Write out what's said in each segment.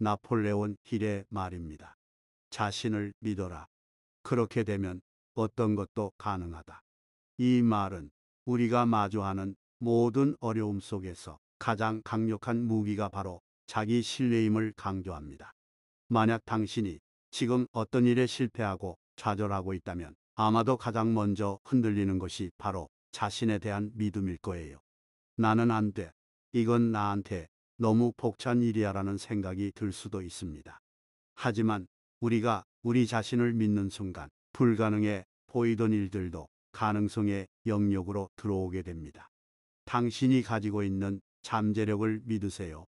나폴레온 힐의 말입니다. 자신을 믿어라. 그렇게 되면 어떤 것도 가능하다. 이 말은 우리가 마주하는 모든 어려움 속에서 가장 강력한 무기가 바로 자기 신뢰임을 강조합니다. 만약 당신이 지금 어떤 일에 실패하고 좌절하고 있다면 아마도 가장 먼저 흔들리는 것이 바로 자신에 대한 믿음일 거예요. 나는 안 돼. 이건 나한테 너무 벅찬 일이야라는 생각이 들 수도 있습니다. 하지만 우리가 우리 자신을 믿는 순간 불가능해 보이던 일들도 가능성의 영역으로 들어오게 됩니다. 당신이 가지고 있는 잠재력을 믿으세요.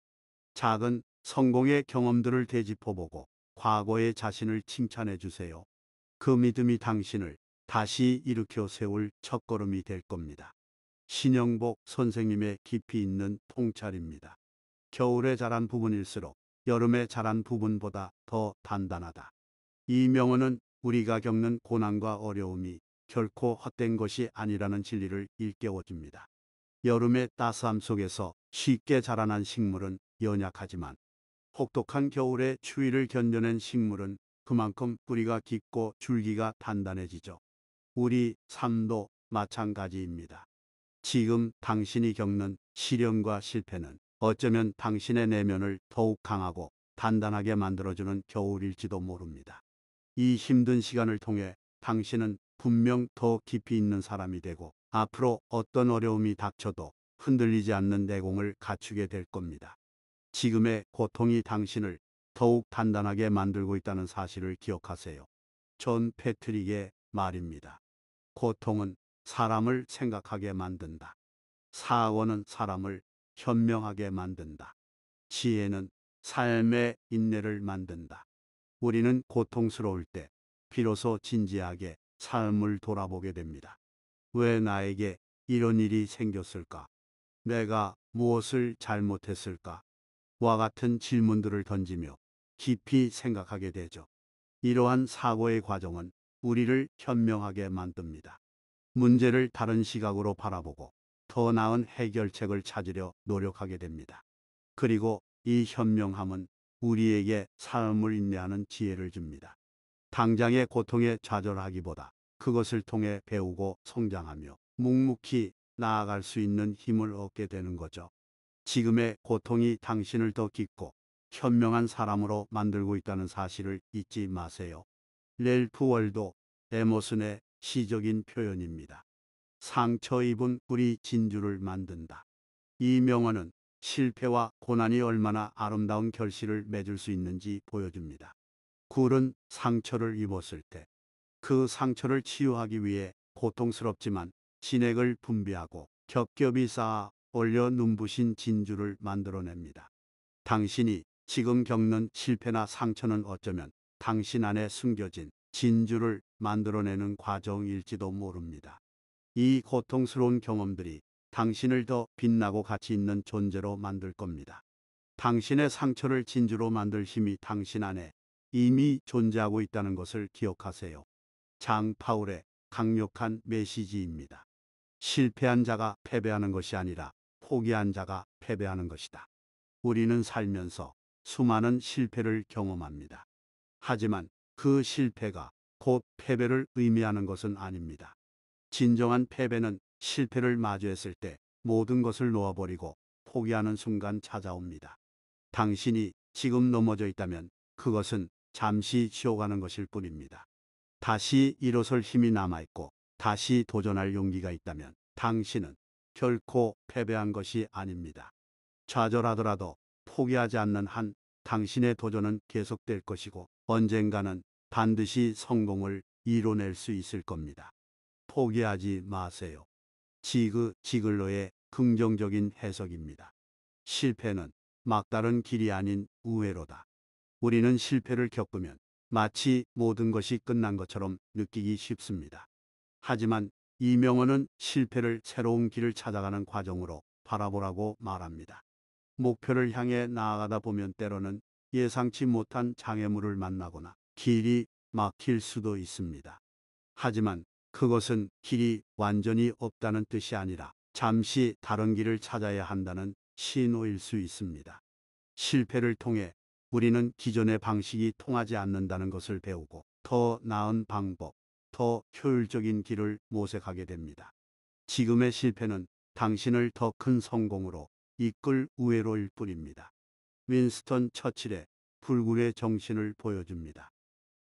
작은 성공의 경험들을 되짚어보고 과거의 자신을 칭찬해 주세요. 그 믿음이 당신을 다시 일으켜 세울 첫걸음이 될 겁니다. 신영복 선생님의 깊이 있는 통찰입니다. 겨울에 자란 부분일수록 여름에 자란 부분보다 더 단단하다. 이 명언은 우리가 겪는 고난과 어려움이 결코 헛된 것이 아니라는 진리를 일깨워줍니다. 여름의 따스함 속에서 쉽게 자라난 식물은 연약하지만 혹독한 겨울의 추위를 견뎌낸 식물은 그만큼 뿌리가 깊고 줄기가 단단해지죠. 우리 삶도 마찬가지입니다. 지금 당신이 겪는 시련과 실패는 어쩌면 당신의 내면을 더욱 강하고 단단하게 만들어주는 겨울일지도 모릅니다. 이 힘든 시간을 통해 당신은 분명 더 깊이 있는 사람이 되고 앞으로 어떤 어려움이 닥쳐도 흔들리지 않는 내공을 갖추게 될 겁니다. 지금의 고통이 당신을 더욱 단단하게 만들고 있다는 사실을 기억하세요. 존 패트릭의 말입니다. 고통은 사람을 생각하게 만든다. 사고는 사람을 현명하게 만든다. 지혜는 삶의 인내를 만든다. 우리는 고통스러울 때 비로소 진지하게 삶을 돌아보게 됩니다. 왜 나에게 이런 일이 생겼을까? 내가 무엇을 잘못했을까? 와 같은 질문들을 던지며 깊이 생각하게 되죠. 이러한 사고의 과정은 우리를 현명하게 만듭니다. 문제를 다른 시각으로 바라보고 더 나은 해결책을 찾으려 노력하게 됩니다. 그리고 이 현명함은 우리에게 삶을 인내하는 지혜를 줍니다. 당장의 고통에 좌절하기보다 그것을 통해 배우고 성장하며 묵묵히 나아갈 수 있는 힘을 얻게 되는 거죠. 지금의 고통이 당신을 더 깊고 현명한 사람으로 만들고 있다는 사실을 잊지 마세요. 렐프 월도 에머슨의 시적인 표현입니다. 상처 입은 꿀이 진주를 만든다. 이 명언은 실패와 고난이 얼마나 아름다운 결실을 맺을 수 있는지 보여줍니다. 꿀은 상처를 입었을 때 그 상처를 치유하기 위해 고통스럽지만 진액을 분비하고 겹겹이 쌓아 올려 눈부신 진주를 만들어냅니다. 당신이 지금 겪는 실패나 상처는 어쩌면 당신 안에 숨겨진 진주를 만들어내는 과정일지도 모릅니다. 이 고통스러운 경험들이 당신을 더 빛나고 가치 있는 존재로 만들 겁니다. 당신의 상처를 진주로 만들 힘이 당신 안에 이미 존재하고 있다는 것을 기억하세요. 장 파울의 강력한 메시지입니다. 실패한 자가 패배하는 것이 아니라 포기한 자가 패배하는 것이다. 우리는 살면서 수많은 실패를 경험합니다. 하지만 그 실패가 곧 패배를 의미하는 것은 아닙니다. 진정한 패배는 실패를 마주했을 때 모든 것을 놓아버리고 포기하는 순간 찾아옵니다. 당신이 지금 넘어져 있다면 그것은 잠시 쉬어가는 것일 뿐입니다. 다시 일어설 힘이 남아있고 다시 도전할 용기가 있다면 당신은 결코 패배한 것이 아닙니다. 좌절하더라도 포기하지 않는 한 당신의 도전은 계속될 것이고 언젠가는 반드시 성공을 이뤄낼 수 있을 겁니다. 포기하지 마세요. 지그 지글러의 긍정적인 해석입니다. 실패는 막다른 길이 아닌 우회로다. 우리는 실패를 겪으면 마치 모든 것이 끝난 것처럼 느끼기 쉽습니다. 하지만 이 명언은 실패를 새로운 길을 찾아가는 과정으로 바라보라고 말합니다. 목표를 향해 나아가다 보면 때로는 예상치 못한 장애물을 만나거나 길이 막힐 수도 있습니다. 하지만 그것은 길이 완전히 없다는 뜻이 아니라 잠시 다른 길을 찾아야 한다는 신호일 수 있습니다. 실패를 통해 우리는 기존의 방식이 통하지 않는다는 것을 배우고 더 나은 방법, 더 효율적인 길을 모색하게 됩니다. 지금의 실패는 당신을 더 큰 성공으로 이끌 우회로일 뿐입니다. 윈스턴 처칠의 불굴의 정신을 보여줍니다.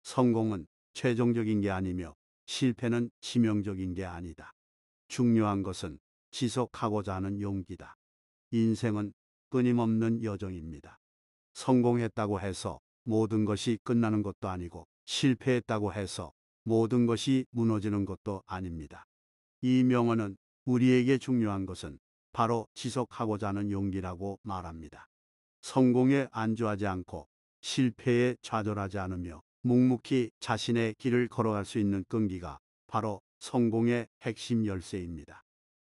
성공은 최종적인 게 아니며 실패는 치명적인 게 아니다. 중요한 것은 지속하고자 하는 용기다. 인생은 끊임없는 여정입니다. 성공했다고 해서 모든 것이 끝나는 것도 아니고 실패했다고 해서 모든 것이 무너지는 것도 아닙니다. 이 명언은 우리에게 중요한 것은 바로 지속하고자 하는 용기라고 말합니다. 성공에 안주하지 않고 실패에 좌절하지 않으며 묵묵히 자신의 길을 걸어갈 수 있는 끈기가 바로 성공의 핵심 열쇠입니다.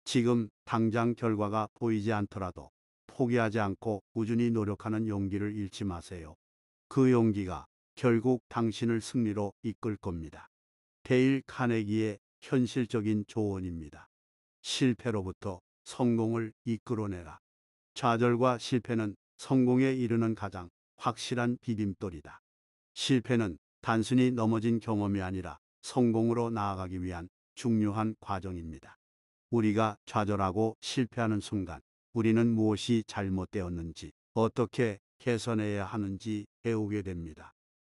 지금 당장 결과가 보이지 않더라도 포기하지 않고 꾸준히 노력하는 용기를 잃지 마세요. 그 용기가 결국 당신을 승리로 이끌 겁니다. 데일 카네기의 현실적인 조언입니다. 실패로부터 성공을 이끌어내라. 좌절과 실패는 성공에 이르는 가장 확실한 디딤돌이다. 실패는 단순히 넘어진 경험이 아니라 성공으로 나아가기 위한 중요한 과정입니다. 우리가 좌절하고 실패하는 순간 우리는 무엇이 잘못되었는지, 어떻게 개선해야 하는지 배우게 됩니다.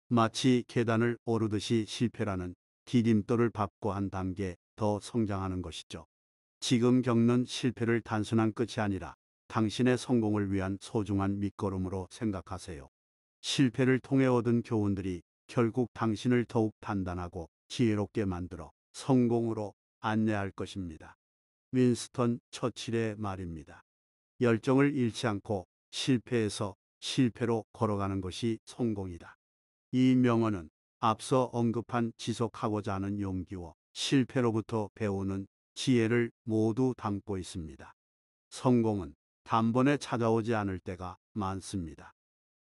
마치 계단을 오르듯이 실패라는 디딤돌을 밟고 한 단계 더 성장하는 것이죠. 지금 겪는 실패를 단순한 끝이 아니라 당신의 성공을 위한 소중한 밑거름으로 생각하세요. 실패를 통해 얻은 교훈들이 결국 당신을 더욱 단단하고 지혜롭게 만들어 성공으로 안내할 것입니다. 윈스턴 처칠의 말입니다. 열정을 잃지 않고 실패에서 실패로 걸어가는 것이 성공이다. 이 명언은 앞서 언급한 지속하고자 하는 용기와 실패로부터 배우는 지혜를 모두 담고 있습니다. 성공은 단번에 찾아오지 않을 때가 많습니다.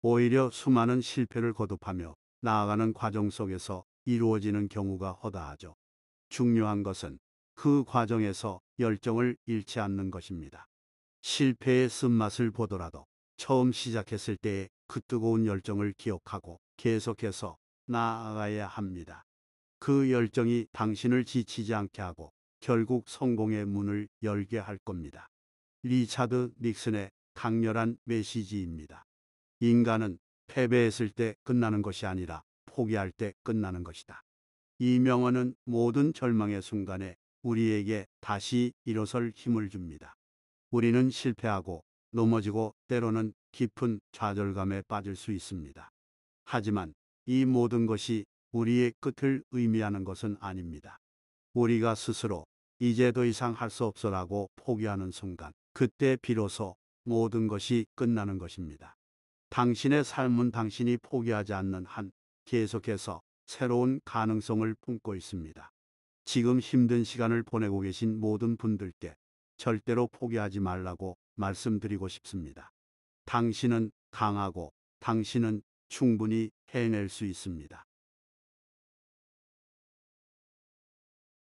오히려 수많은 실패를 거듭하며 나아가는 과정 속에서 이루어지는 경우가 허다하죠. 중요한 것은 그 과정에서 열정을 잃지 않는 것입니다. 실패의 쓴맛을 보더라도 처음 시작했을 때의 그 뜨거운 열정을 기억하고 계속해서 나아가야 합니다. 그 열정이 당신을 지치지 않게 하고 결국 성공의 문을 열게 할 겁니다. 리차드 닉슨의 강렬한 메시지입니다. 인간은 패배했을 때 끝나는 것이 아니라 포기할 때 끝나는 것이다. 이 명언은 모든 절망의 순간에 우리에게 다시 일어설 힘을 줍니다. 우리는 실패하고 넘어지고 때로는 깊은 좌절감에 빠질 수 있습니다. 하지만 이 모든 것이 우리의 끝을 의미하는 것은 아닙니다. 우리가 스스로 이제 더 이상 할 수 없어라고 포기하는 순간, 그때 비로소 모든 것이 끝나는 것입니다. 당신의 삶은 당신이 포기하지 않는 한 계속해서 새로운 가능성을 품고 있습니다. 지금 힘든 시간을 보내고 계신 모든 분들께 절대로 포기하지 말라고 말씀드리고 싶습니다. 당신은 강하고 당신은 충분히 해낼 수 있습니다.